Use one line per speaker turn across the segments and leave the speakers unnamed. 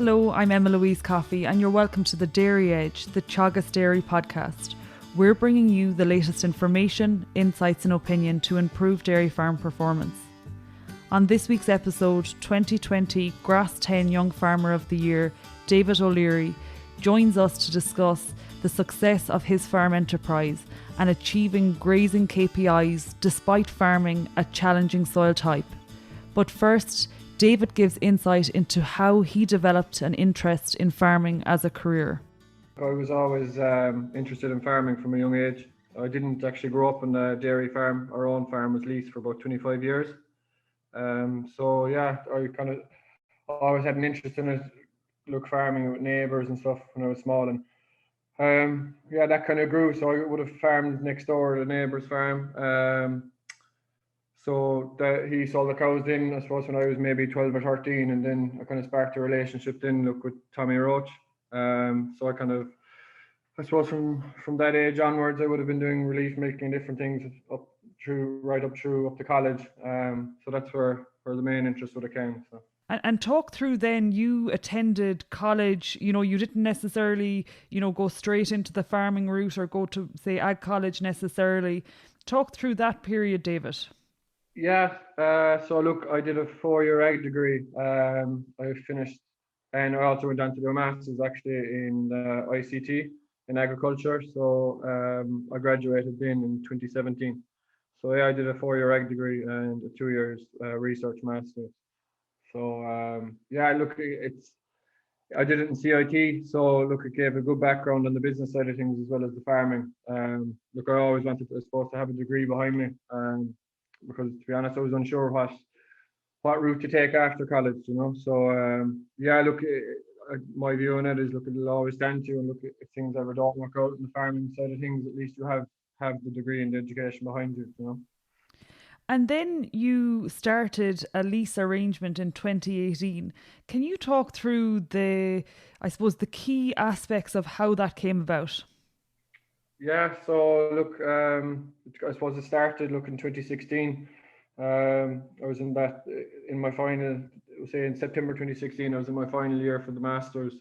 Hello, I'm Emma-Louise Coffey and you're welcome to the Dairy Edge, the Teagasc Dairy podcast. We're bringing you the latest information, insights and opinion to improve dairy farm performance. On this week's episode, 2020 Grass 10 Young Farmer of the Year, David O'Leary, joins us to discuss the success of his farm enterprise and achieving grazing KPIs despite farming a challenging soil type. But first, David gives insight into how he developed an interest in farming as a career.
I was always interested in farming from a young age. I didn't actually grow up on a dairy farm. Our own farm was leased for about 25 years. I kind of always had an interest in it, farming with neighbours and stuff when I was small. And that kind of grew. So I would have farmed next door to the neighbour's farm. So that he sold the cows then, I suppose, when I was maybe 12 or 13, and then I kind of sparked a relationship then, with Tommy Roche. So I suppose from that age onwards, I would have been doing relief milking, different things right up to college. So that's where the main interest would have came. So.
And talk through then, you attended college, you didn't necessarily, go straight into the farming route or go to, say, ag college necessarily. Talk through that period, David.
Yeah, I did a 4-year ag degree. I finished, and I also went on to do a master's actually in ICT in agriculture. So I graduated then in 2017. So I did a 4-year ag degree and a 2 years research master's. So I did it in CIT. So it gave a good background on the business side of things as well as the farming. I always wanted, to have a degree behind me. Because to be honest, I was unsure what route to take after college, So my view on it is it'll always stand to you, and if things ever don't work out in the farming side of things, at least you have the degree and the education behind you,
And then you started a lease arrangement in 2018. Can you talk through the key aspects of how that came about?
Yeah, so I suppose it started in 2016. I was in my final, say in September 2016, I was in my final year for the Masters.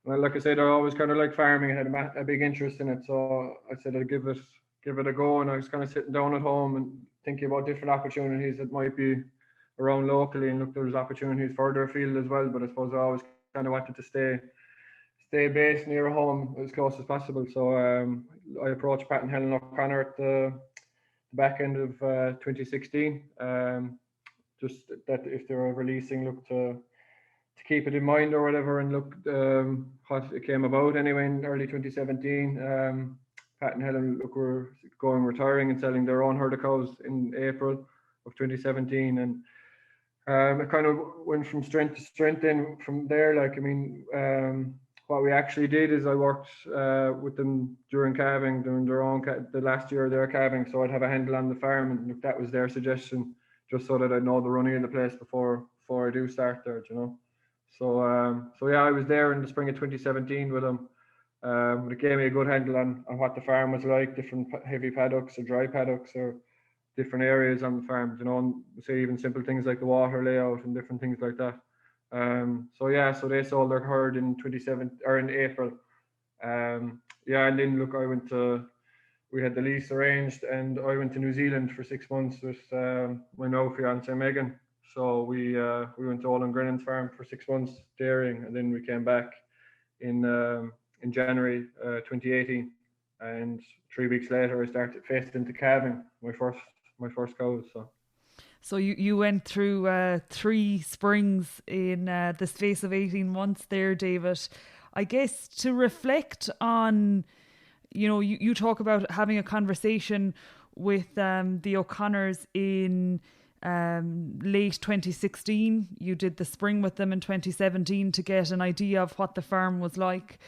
Like I said, I always kind of like farming. I had a big interest in it, so I said I'd give it a go. And I was kind of sitting down at home and thinking about different opportunities that might be around locally. And there was opportunities further afield as well, but I suppose I always kind of wanted to stay based near home as close as possible. So I approached Pat and Helen O'Connor at the back end of 2016. Just that if they were ever leasing, to keep it in mind or whatever, and what it came about anyway in early 2017. Pat and Helen were retiring and selling their own herd of cows in April of 2017, and it kind of went from strength to strength. Then from there, what we actually did is I worked with them during calving, doing the last year of their calving. So I'd have a handle on the farm, and that was their suggestion, just so that I'd know the running of the place before I do start there, So I was there in the spring of 2017 with them. It gave me a good handle on what the farm was like, different heavy paddocks or dry paddocks or different areas on the farm, and say even simple things like the water layout and different things like that. So they sold their herd in April. And then we had the lease arranged, and I went to New Zealand for 6 months with my now fiance Megan. So we went to Olin Grennan's farm for 6 months dairying, and then we came back in January 2018, and 3 weeks later I started faced into calving my first cows.
So you went through 3 springs in the space of 18 months there, David. I guess to reflect on, you talk about having a conversation with the O'Connors in late 2016. You did the spring with them in 2017 to get an idea of what the farm was like.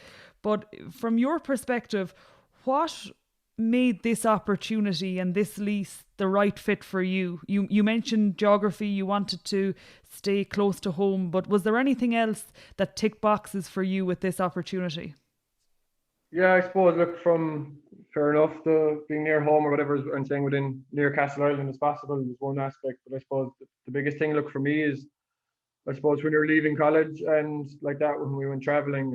But from your perspective, what made this opportunity and this lease the right fit for you? You mentioned geography, you wanted to stay close to home, but was there anything else that ticked boxes for you with this opportunity?
Yeah, I suppose fair enough, the being near home or whatever, and staying near Castle Island as possible is one aspect, but I suppose the biggest thing for me is I suppose when you're leaving college and like that, when we went traveling,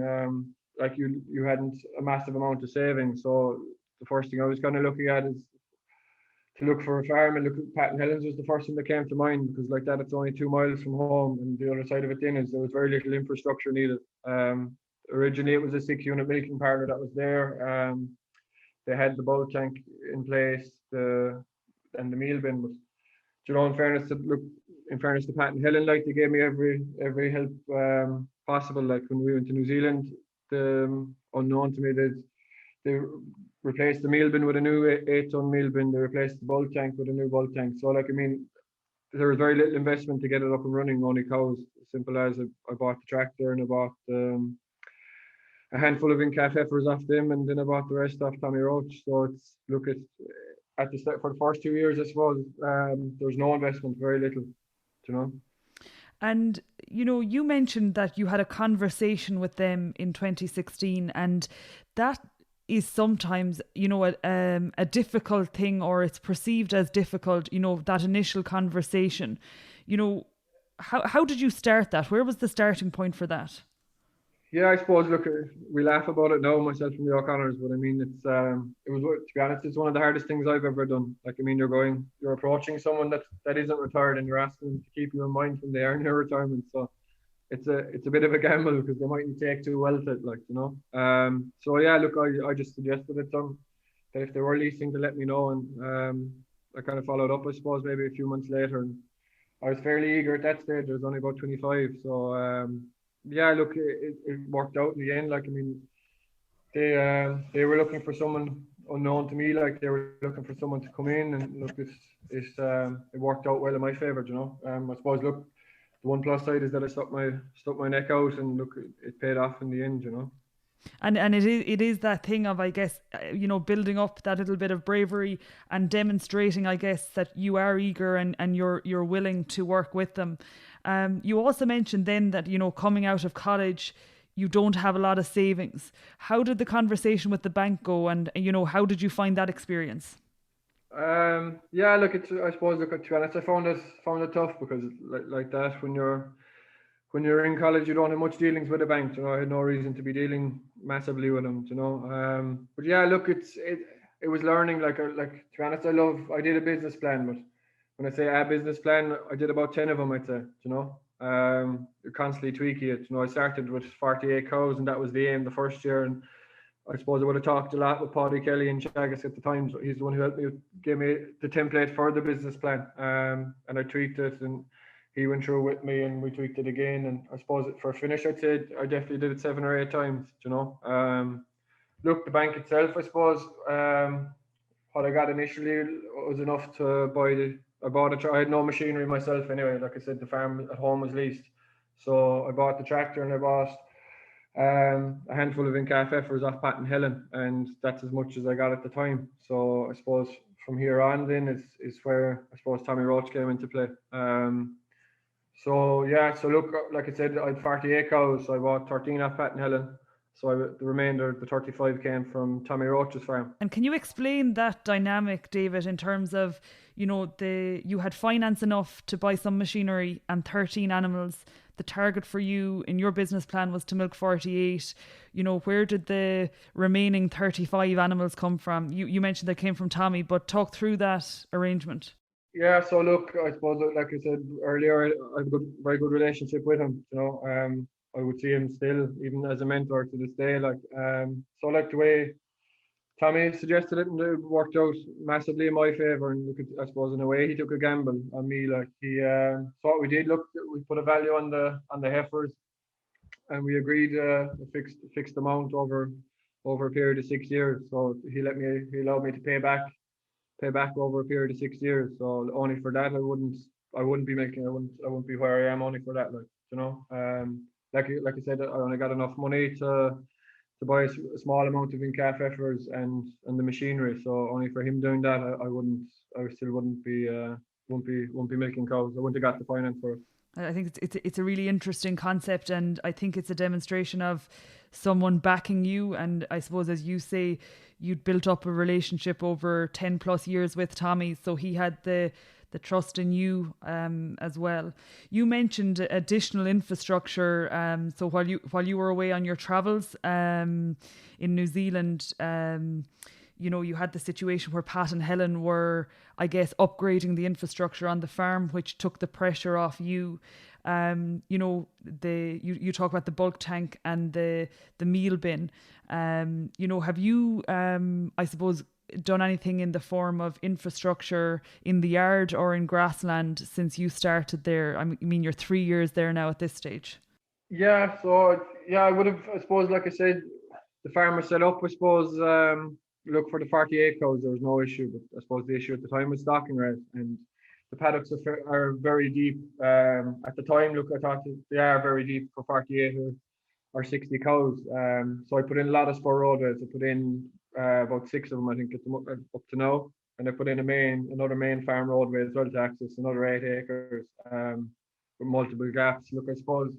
like you hadn't a massive amount of savings. So the first thing I was kind of looking at is to look for a farm, and look at Pat and Helen's was the first thing that came to mind, because like that it's only 2 miles from home, and the other side of it then is there was very little infrastructure needed. Originally it was a 6 unit milking parlour that was there. They had the bulk tank in place, and the meal bin was, in fairness to Pat and Helen, like they gave me every help possible. Like when we went to New Zealand, unknown to me, they replaced the meal bin with a new 8-ton meal bin. They replaced the bulk tank with a new bulk tank. So like, I mean, there was very little investment to get it up and running, only cows. Simple as I bought the tractor, and I bought a handful of in-calf heifers off them, and then I bought the rest off Tommy Roche. So it's, look, at the start, for the first 2 years, I suppose, there was no investment, very little, you know.
And, you know, you mentioned that you had a conversation with them in 2016, and that is sometimes, you know, a difficult thing, or it's perceived as difficult, you know, that initial conversation. You know, how did you start that? Where was the starting point for that?
Yeah, I suppose, look, we laugh about it now, myself and the O'Connors, but I mean, it was, to be honest, it's one of the hardest things I've ever done. Like, I mean, you're approaching someone that isn't retired, and you're asking them to keep you in mind when they are in their retirement. So it's a bit of a gamble, because they mightn't take too well to it, like, you know. So yeah, look, I just suggested it to them that if they were leasing, to let me know, and I kind of followed up, I suppose, maybe a few months later, and I was fairly eager at that stage. I was only about 25, so yeah, look, it worked out in the end. Like, I mean, they were looking for someone unknown to me. Like, they were looking for someone to come in, and look, it worked out well in my favour, you know. I suppose, look, the one plus side is that I stuck my neck out, and look, it paid off in the end, you know.
And it is that thing of, I guess, you know, building up that little bit of bravery and demonstrating, I guess, that you are eager and you're willing to work with them. You also mentioned then that, you know, coming out of college, you don't have a lot of savings. How did the conversation with the bank go, and, you know, how did you find that experience?
Yeah, look, I suppose, look, to be honest, I found it tough, because like that, when you're in college, you don't have much dealings with a bank. You know, I had no reason to be dealing massively with them, you know. But yeah, look, it was learning. Like, to be honest, I did a business plan, but when I say a business plan, I did about 10 of them, I'd say, you know. You're constantly tweaking it. You know, I started with 48 cows, and that was the aim the first year. And I suppose I would have talked a lot with Paddy Kelly in Teagasc at the time. So he's the one who helped me, gave me the template for the business plan. And I tweaked it, and he went through with me, and we tweaked it again. And I suppose for a finish, I'd say I definitely did it 7 or 8 times, you know. Look, the bank itself, I suppose, what I got initially was enough to buy I had no machinery myself anyway. Like I said, the farm at home was leased. So I bought the tractor, and I bought a handful of in-calf heifers off Pat and Helen, and that's as much as I got at the time. So I suppose from here on then is where I suppose Tommy Roche came into play. So yeah, so look, like I said, I had 48 cows, so I bought 13 off Pat and Helen. So the remainder, the 35, came from Tommy Roche's farm.
And can you explain that dynamic, David, in terms of, you know, you had finance enough to buy some machinery and 13 animals. The target for you in your business plan was to milk 48. You know, where did the remaining 35 animals come from? You mentioned they came from Tommy, but talk through that arrangement.
Yeah, so look, I suppose, like I said earlier, I have a very good relationship with him. You know, I would see him still, even as a mentor to this day. Like, so like the way Tommy suggested it, and it worked out massively in my favour. And look, I suppose in a way he took a gamble on me. Like, he so what we did, look, we put a value on the heifers, and we agreed a fixed amount over a period of 6 years. So he allowed me to pay back over a period of 6 years. So only for that, I wouldn't be where I am only for that. Like, you know, like I said, I only got enough money to buy a small amount of in-calf heifers and the machinery. So only for him doing that, I still wouldn't be milking cows. I wouldn't have got the finance for it.
I think it's a really interesting concept, and I think it's a demonstration of someone backing you. And I suppose, as you say, you'd built up a relationship over 10 plus years with Tommy, so he had the trust in you as well. You mentioned additional infrastructure. So while you were away on your travels in New Zealand, you had the situation where Pat and Helen were, I guess, upgrading the infrastructure on the farm, which took the pressure off you. You talk about the bulk tank and the meal bin. Have you, I suppose, done anything in the form of infrastructure in the yard or in grassland since you started there? I mean, you're 3 years there now at this stage.
Yeah, so I would have, I suppose, like I said, the farmer set up, I suppose, look, for the 48 cows, there was no issue, but I suppose the issue at the time was stocking rate, and the paddocks are very deep. At the time, look, I thought they are very deep for 48 or 60 cows. So I put in a lot of spur roadways. I put in about 6 of them, I think, up to now. And I put in another main farm roadway as well to access another 8 acres with multiple gaps. Look, I suppose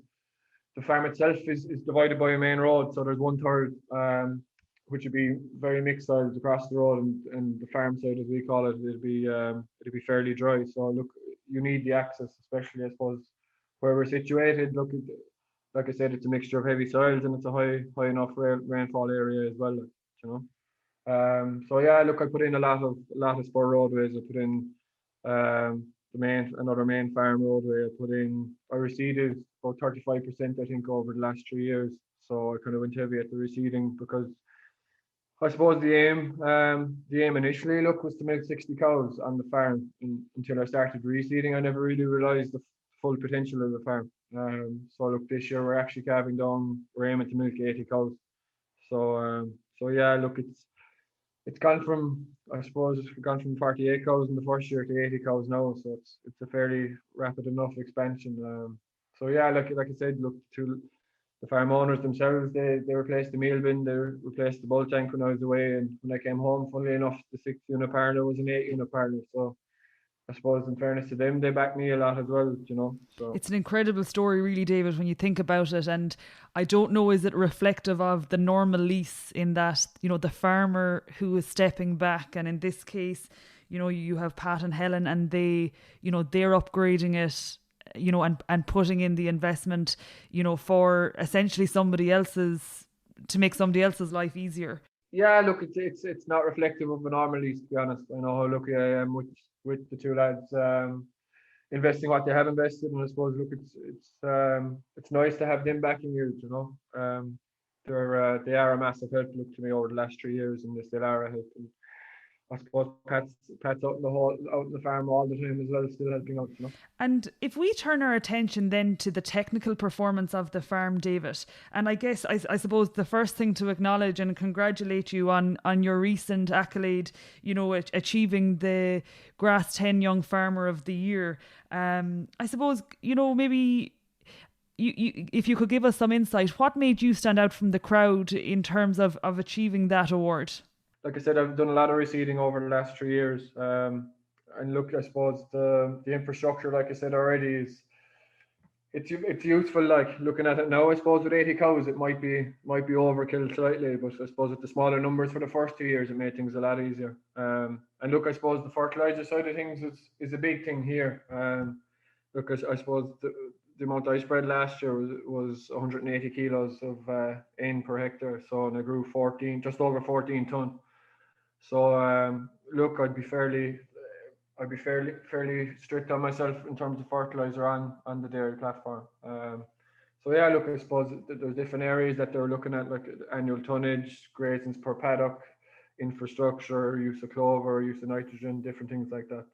the farm itself is divided by a main road, so there's 1/3 which would be very mixed sides across the road, and the farm side, as we call it, it'd be fairly dry. So look, you need the access, especially I suppose where we're situated. Look, like I said, it's a mixture of heavy soils and it's a high enough rainfall area as well. So yeah, look, I put in a lot of spur roadways. I put in another main farm roadway. I reseeded about 35%, I think, over the last 3 years. So I kind of went heavy at the reseeding because I suppose the aim initially, look, was to milk 60 cows on the farm. Until I started reseeding, I never really realised the full potential of the farm. So look, this year we're actually calving down. We're aiming to milk 80 cows. So yeah, look, it's gone from, I suppose, 48 cows in the first year to 80 cows now. So it's a fairly rapid enough expansion. So yeah, like I said, look, to the farm owners themselves, they replaced the meal bin, they replaced the bulk tank when I was away, and when I came home, funnily enough, the 6-unit parlour was an 8-unit parlour. So I suppose, in fairness to them, they back me a lot as well, So
it's an incredible story, really, David, when you think about it. And I don't know, is it reflective of the normal lease in that, the farmer who is stepping back, and in this case, you have Pat and Helen, and they're upgrading it, and putting in the investment, for essentially to make somebody else's life easier.
Yeah, look, it's not reflective of a normal lease, to be honest. I know how lucky I am with the two lads investing what they have invested, and I suppose, look, it's nice to have them backing you. They are a massive help, look, to me over the last 3 years, and they still are a help. And I suppose Pat's out in the farm all the time as well, still helping out,
And if we turn our attention then to the technical performance of the farm, David, and I guess I suppose the first thing to acknowledge and congratulate you on your recent accolade, achieving the Grass 10 Young Farmer of the Year. I suppose, maybe if you could give us some insight, what made you stand out from the crowd in terms of achieving that award?
Like I said, I've done a lot of reseeding over the last 3 years. And look, I suppose the infrastructure, like I said already, it's useful. Like, looking at it now, I suppose with 80 cows, it might be overkill slightly, but I suppose with the smaller numbers for the first 2 years, it made things a lot easier. And look, I suppose the fertilizer side of things is a big thing here. Look, I suppose the amount I spread last year was 180 kilos of N per hectare, so, and I grew just over 14 ton. So look, I'd be fairly strict on myself in terms of fertilizer on the dairy platform. So yeah, look, I suppose there's different areas that they're looking at, like annual tonnage, grazings per paddock, infrastructure, use of clover, use of nitrogen, different things like that,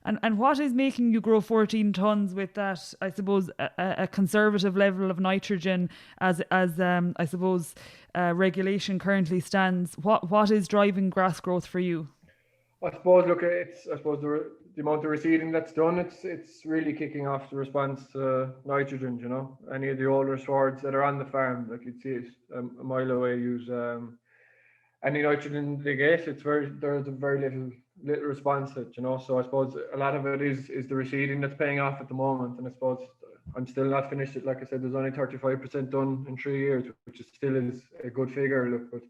And what is making you grow 14 tons with that, I suppose, a conservative level of nitrogen as I suppose regulation currently stands? What is driving grass growth for you?
I suppose, look, the amount of reseeding that's done, it's really kicking off the response to nitrogen, Any of the older swords that are on the farm, like you'd see it a mile away, use any nitrogen they get, there's a very little response to it, So I suppose a lot of it is the reseeding that's paying off at the moment, and I suppose I'm still not finished it. Like I said, there's only 35% done in 3 years, which still is a good figure. Look, but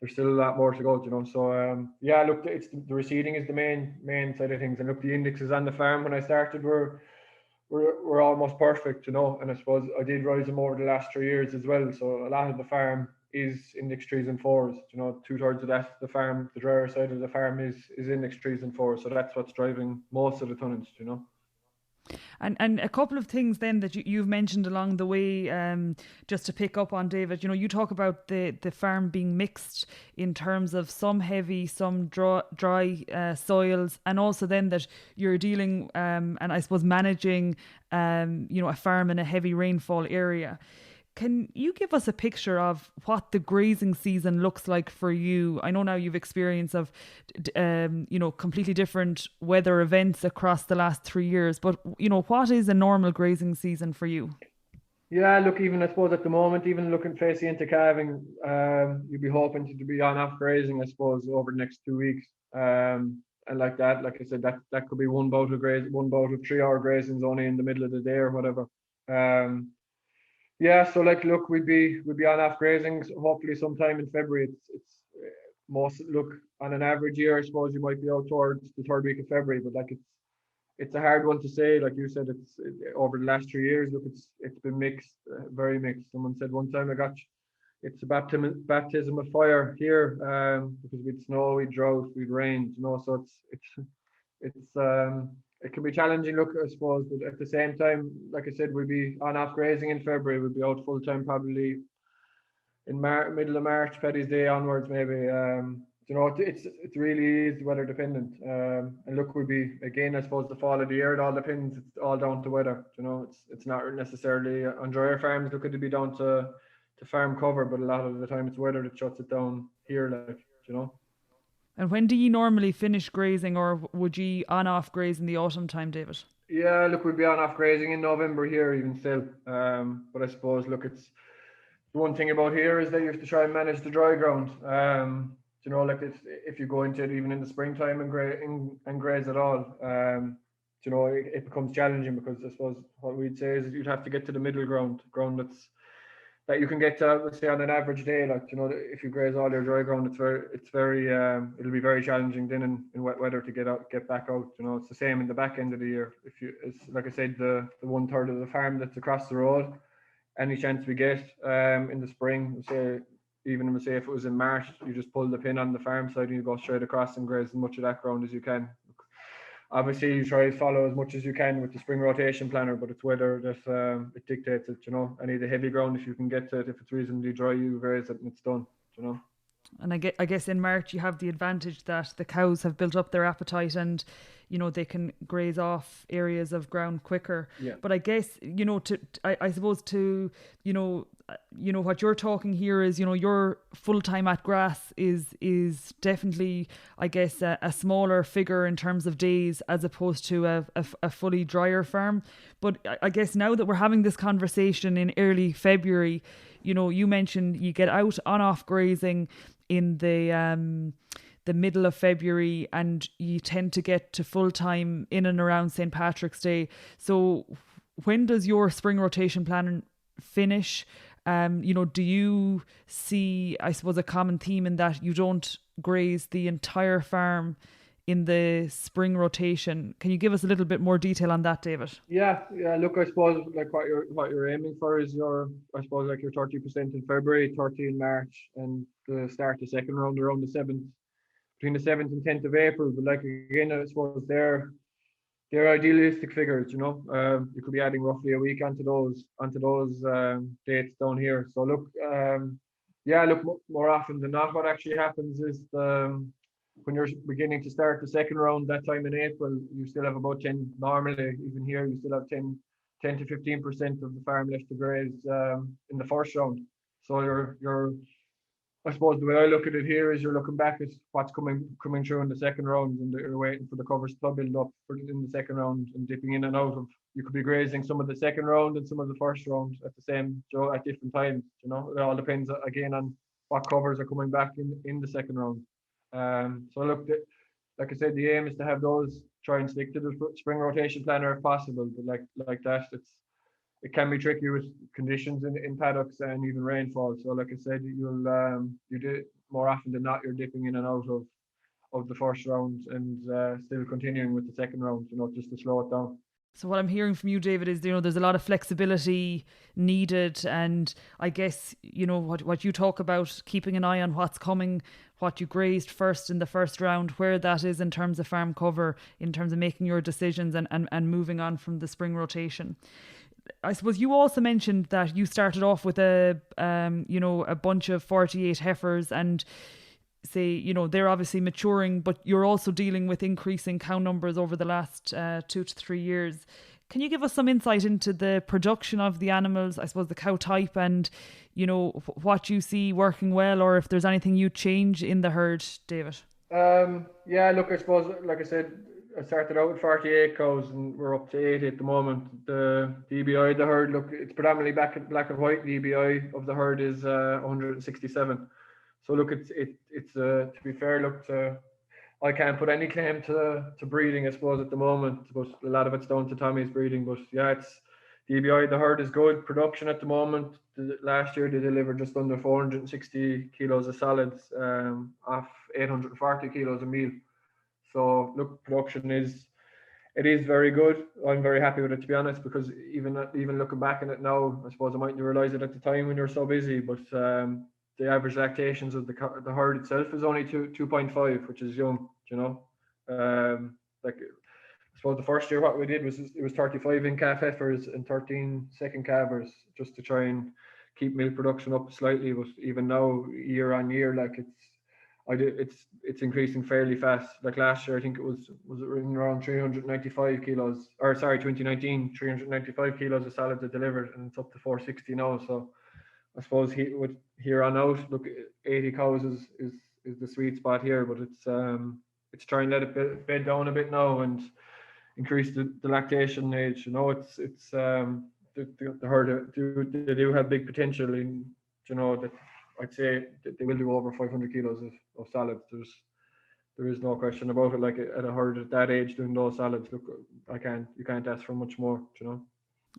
there's still a lot more to go, you know. So yeah, look, it's the reseeding is the main side of things, and look, the indexes on the farm when I started were almost perfect, you know. And I suppose I did rise them over the last 3 years as well. So a lot of the farm is index 3s and 4s, you know. 2/3 of that the farm, the drier side of the farm is index 3s and 4s. So that's what's driving most of the tonnage, you know.
And a couple of things then that you've mentioned along the way, just to pick up on, David, you know, you talk about the farm being mixed in terms of some heavy, some dry soils, and also then that you're dealing and I suppose managing, you know, a farm in a heavy rainfall area. Can you give us a picture of what the grazing season looks like for you? I know now you've experience of, you know, completely different weather events across the last 3 years, but, you know, what is a normal grazing season for you?
Yeah, look, even I suppose at the moment, even looking facing into calving, you'd be hoping to be on off grazing, I suppose, over the next 2 weeks. And like that, like I said, that could be one bout of 3 hour grazings only in the middle of the day or whatever. Yeah, so like, look, we'd be on off grazings hopefully sometime in February. It's most look on an average year, I suppose you might be out towards the third week of February, but like it's a hard one to say. Like you said, over the last 3 years. Look, it's been mixed, very mixed. Someone said one time it's a baptism of fire here, because we'd snow, we'd drought, we'd rain, you know. So it's it can be challenging, look, I suppose, but at the same time, like I said, we'd be on off grazing in February. We'd be out full time probably in middle of March, Paddy's Day onwards, maybe. You know, it really is weather dependent. And look, we'd be again, I suppose, the fall of the year. It all depends. It's all down to weather. You know, it's not necessarily on drier farms. Look, it'd be down to farm cover, but a lot of the time it's weather that shuts it down here. Like, you know.
And when do you normally finish grazing, or would you on off graze in the autumn time, David?
Yeah, look, we'd be on off grazing in November here, even still. But I suppose, look, it's the one thing about here is that you have to try and manage the dry ground. You know, like if you go into it even in the springtime and graze at all, you know, it becomes challenging, because I suppose what we'd say is you'd have to get to the middle ground that you can get to, let's say, on an average day. Like, you know, if you graze all your dry ground, it's very it'll be very challenging then in wet weather to get back out. You know, it's the same in the back end of the year. It's like I said, the 1/3 of the farm that's across the road, any chance we get in the spring, say if it was in March, you just pull the pin on the farm side and you go straight across and graze as much of that ground as you can. Obviously, you try to follow as much as you can with the spring rotation planner, but it's weather that it dictates it. You know, any of the heavy ground, if you can get to it, if it's reasonably dry, you graze it and it's done. You know.
And I guess in March you have the advantage that the cows have built up their appetite, and you know they can graze off areas of ground quicker.
Yeah.
But I guess, you know, I suppose to you know what you're talking here is, you know, your full time at grass is definitely, I guess, a smaller figure in terms of days as opposed to a fully drier farm. But I guess now that we're having this conversation in early February, you know, you mentioned you get out on off grazing in the middle of February, and you tend to get to full time in and around St. Patrick's Day. So when does your spring rotation plan finish? You know, do you see, I suppose, a common theme in that you don't graze the entire farm in the spring rotation? Can you give us a little bit more detail on that, David?
Yeah. Look, I suppose like what you're aiming for is your 30% in February, 30 in March, and the start the second round around between the 7th and 10th of April. But like again, I suppose they're idealistic figures. You know, you could be adding roughly a week onto those dates down here. So look, yeah, look, more often than not, what actually happens is when you're beginning to start the second round, that time in April, you still have about 10, normally even here, you still have 10 to 15% of the farm left to graze in the first round. So you're I suppose the way I look at it here is you're looking back at what's coming through in the second round, and you're waiting for the covers to build up in the second round and dipping in and out of. You could be grazing some of the second round and some of the first round at different times. You know, it all depends again on what covers are coming back in the second round. So look, like I said, the aim is to have those, try and stick to the spring rotation planner if possible. But like that, it can be tricky with conditions in paddocks and even rainfall. So like I said, more often than not, you're dipping in and out of the first round and still continuing with the second round, just to slow it down.
So what I'm hearing from you, David, is there's a lot of flexibility needed, and I guess what you talk about, keeping an eye on what's coming, what you grazed first in the first round, where that is in terms of farm cover, in terms of making your decisions and moving on from the spring rotation. I suppose you also mentioned that you started off with a bunch of 48 heifers, and say, they're obviously maturing, but you're also dealing with increasing cow numbers over the last 2 to 3 years. Can you give us some insight into the production of the animals, I suppose the cow type, and, what you see working well, or if there's anything you change in the herd, David?
Yeah, look, I suppose, like I said, I started out with 48 cows and we're up to 80 at the moment. The EBI, the herd, look, it's predominantly black and white. The EBI of the herd is 167. So look, it's to be fair, look, I can't put any claim to breeding, I suppose, at the moment, but a lot of it's down to Tommy's breeding. But yeah, it's the EBI, the herd is good. Production at the moment, last year they delivered just under 460 kilos of solids, off 840 kilos of meal. So look, production is very good. I'm very happy with it, to be honest, because even looking back on it now, I suppose I mightn't realise it at the time when you're so busy, but the average lactations of the herd itself is only 2.5, which is young, like, I suppose the first year what we did was it was 35 in calf heifers and 13 second calvers, just to try and keep milk production up slightly. But even now, year on year, like it's increasing fairly fast. Like last year, I think it was around 395 kilos, or sorry, 2019, 395 kilos of solids are delivered, and it's up to 460 now. So I suppose here on out, look, 80 cows is the sweet spot here, but it's trying to let it bed down a bit now and increase the lactation age. It's the herd they do have big potential in, that I'd say that they will do over 500 kilos of solids. There is no question about it. Like at a herd at that age doing those solids, look, you can't ask for much more,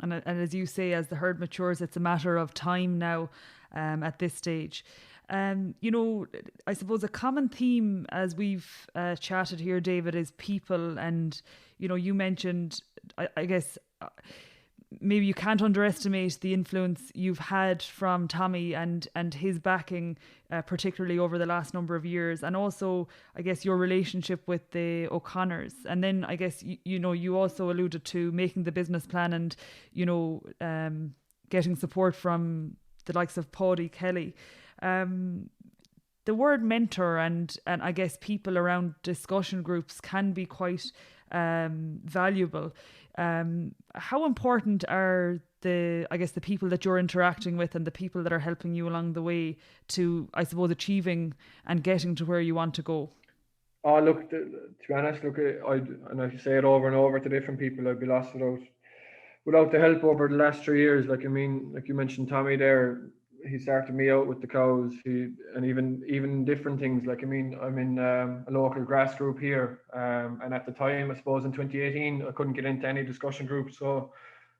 And as you say, as the herd matures, it's a matter of time now at this stage. I suppose a common theme as we've chatted here, David, is people. And, you mentioned, I guess, maybe you can't underestimate the influence you've had from Tommy and his backing, particularly over the last number of years. And also, I guess, your relationship with the O'Connors. And then I guess, you also alluded to making the business plan and, getting support from the likes of Paddy Kelly. The word mentor and I guess people around discussion groups can be quite valuable. How important are the people that you're interacting with and the people that are helping you along the way to, I suppose, achieving and getting to where you want to go?
Oh, look, to be honest, look, I say it over and over to different people, I'd be lost without the help over the last 3 years. Like, I mean, like you mentioned Tommy there, he started me out with the cows, and even different things. Like, I mean, I'm in a local grass group here, and at the time, I suppose in 2018, I couldn't get into any discussion groups, so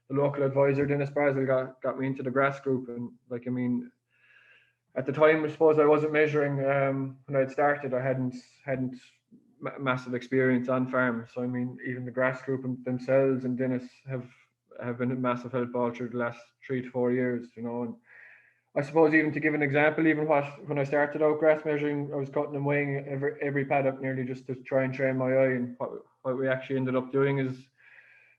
the local advisor, Dennis Brazel, got me into the grass group. And like, I mean, at the time, I suppose I wasn't measuring when I'd started. I hadn't massive experience on farm, so I mean, even the grass group themselves and Dennis have been a massive help all through the last 3 to 4 years, and I suppose even to give an example, even when I started out grass measuring, I was cutting and weighing every paddock nearly just to try and train my eye. And what we actually ended up doing is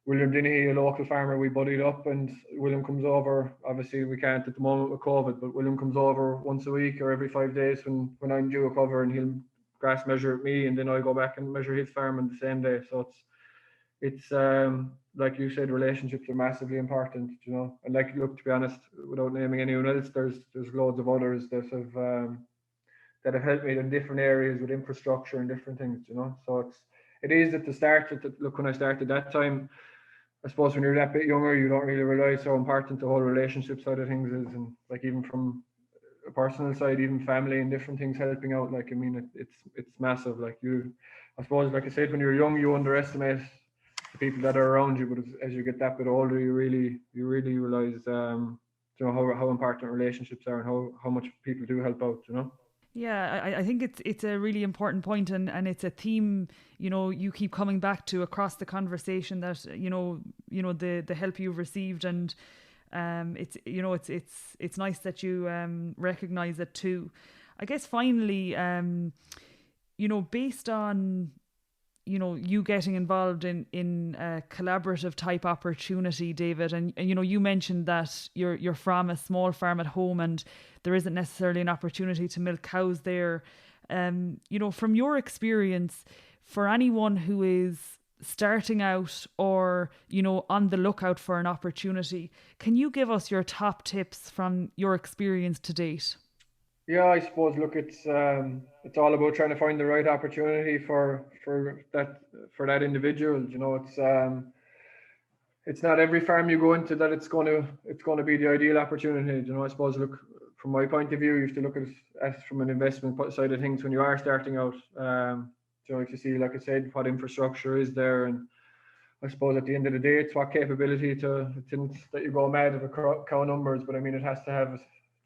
William Dinnehy, a local farmer, we buddied up, and William comes over. Obviously, we can't at the moment with COVID, but William comes over once a week or every 5 days when I'm due a cover, and he'll grass measure at me, and then I go back and measure his farm on the same day. So it's like you said, relationships are massively important, And like, look, to be honest, without naming anyone else, there's loads of others that have helped me in different areas with infrastructure and different things, So it is at the start. Look, when I started that time, I suppose when you're that bit younger, you don't really realize how important the whole relationship side of things is, and like even from a personal side, even family and different things helping out. Like, I mean, it's massive. Like, I suppose, like I said, when you're young, you underestimate the people that are around you, but as you get that bit older, you really realize how important relationships are and how much people do help out,
Yeah, I think it's a really important point, and it's a theme, you keep coming back to across the conversation, that the help you've received, and it's nice that you recognize it too. I guess finally, based on you getting involved in a collaborative type opportunity, David, and you mentioned that you're from a small farm at home and there isn't necessarily an opportunity to milk cows there. From your experience, for anyone who is starting out or on the lookout for an opportunity, can you give us your top tips from your experience to date?
Yeah, I suppose. Look, it's all about trying to find the right opportunity for that individual. It's not every farm you go into that it's going to be the ideal opportunity. I suppose. Look, from my point of view, you have to look at it from an investment side of things when you are starting out. To see, like I said, what infrastructure is there, and I suppose at the end of the day, it's what capability it's not that you go mad at the cow numbers, but I mean, it has to have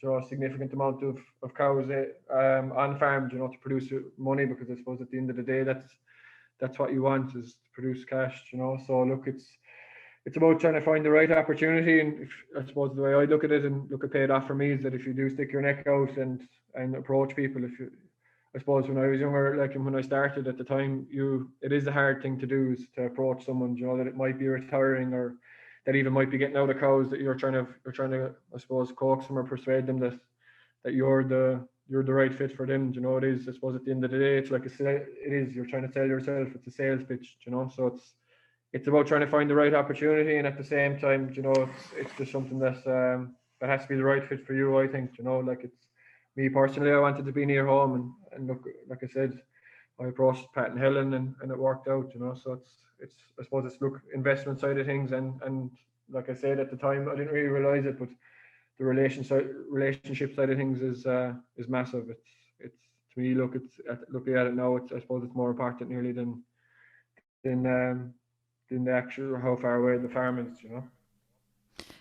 a significant amount of cows on farm, to produce money, because I suppose at the end of the day, that's what you want, is to produce cash, So look, it's about trying to find the right opportunity, and I suppose the way I look at it and look at paid off for me is that if you do stick your neck out and approach people, I suppose when I was younger, like when I started at the time, it is a hard thing to do, is to approach someone, that it might be retiring, or that even might be getting out of cows, that you're trying to, I suppose, coax them or persuade them that you're the right fit for them. It is, I suppose, at the end of the day, it's like you're trying to sell yourself. It's a sales pitch, so it's about trying to find the right opportunity, and at the same time, it's just something that has to be the right fit for you, I think. Like, it's me personally, I wanted to be near home, and look, like I said, I approached Pat and Helen, and it worked out, So it's I suppose it's investment side of things, and like I said at the time, I didn't really realize it, but the relationship side of things is massive. It's to me, looking at it now, I suppose it's more important nearly than the actual how far away the farm is,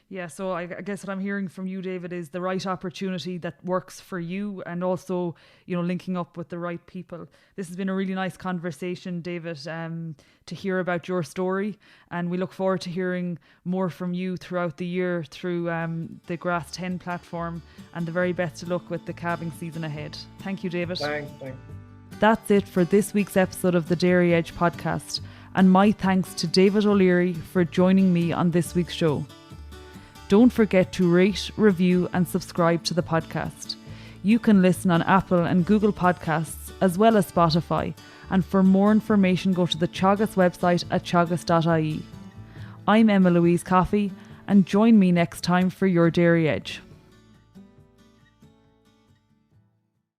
Yeah, so I guess what I'm hearing from you, David, is the right opportunity that works for you, and also, linking up with the right people. This has been a really nice conversation, David, to hear about your story, and we look forward to hearing more from you throughout the year through the Grass 10 platform, and the very best of luck with the calving season ahead. Thank you, David.
Thanks.
That's it for this week's episode of the Dairy Edge podcast, and my thanks to David O'Leary for joining me on this week's show. Don't forget to rate, review and subscribe to the podcast. You can listen on Apple and Google Podcasts as well as Spotify, and for more information go to the Teagasc website at teagasc.ie. I'm Emma-Louise Coffey, and join me next time for your Dairy Edge.